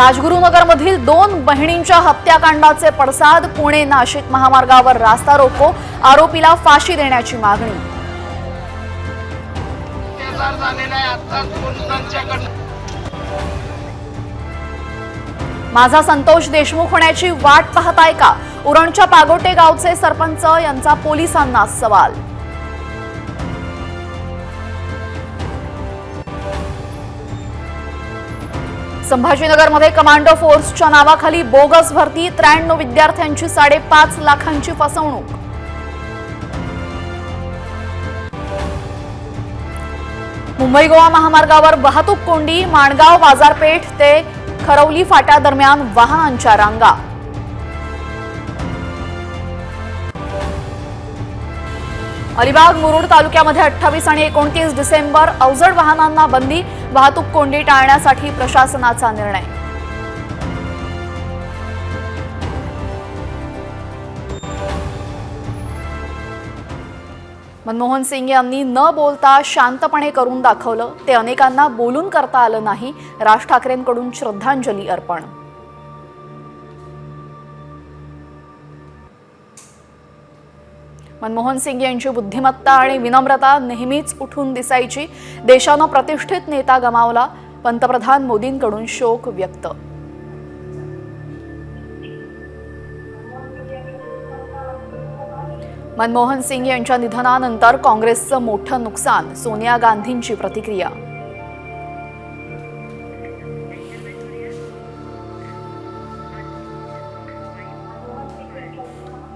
राजगुरुनगरमधील 2 बहिणींच्या हत्याकांडाचे पडसाद. पुणे नाशिक महामार्गावर रास्ता रोको, आरोपीला फाशी देण्याची मागणी. माझा संतोष देशमुख होण्याची वाट पाहताय का? उरणच्या पागोटे गावचे सरपंच यांचा पोलिसांना सवाल. संभाजीनगरमध्ये कमांडो फोर्सच्या नावाखाली बोगस भरती. 93 विद्यार्थ्यांची 5.5 लाखांची फसवणूक. मुंबई गोवा महामार्गावर वाहतूक कोंडी. माणगाव बाजारपेठ ते खरवली फाटा दरम्यान वाहनांच्या रांगा. अलिबाग मुरुड तालुक्यामध्ये 28 आणि 29 डिसेंबर अवजड वाहनांना बंदी. वाहतूक कोंडी टाळण्यासाठी प्रशासनाचा निर्णय. मनमोहन सिंग यांनी न बोलता शांतपणे करून दाखवलं. ते अनेकांना बोलून करता आलं नाही. राज ठाकरेंकडून श्रद्धांजली अर्पण. मनमोहन सिंग यांची बुद्धिमत्ता आणि विनम्रता नेहमीच उठून दिसायची. देशानं प्रतिष्ठित नेता गमावला. पंतप्रधान मोदींकडून शोक व्यक्त. मनमोहन सिंग यांच्या निधनानंतर काँग्रेसचं मोठं नुकसान. सोनिया गांधींची प्रतिक्रिया.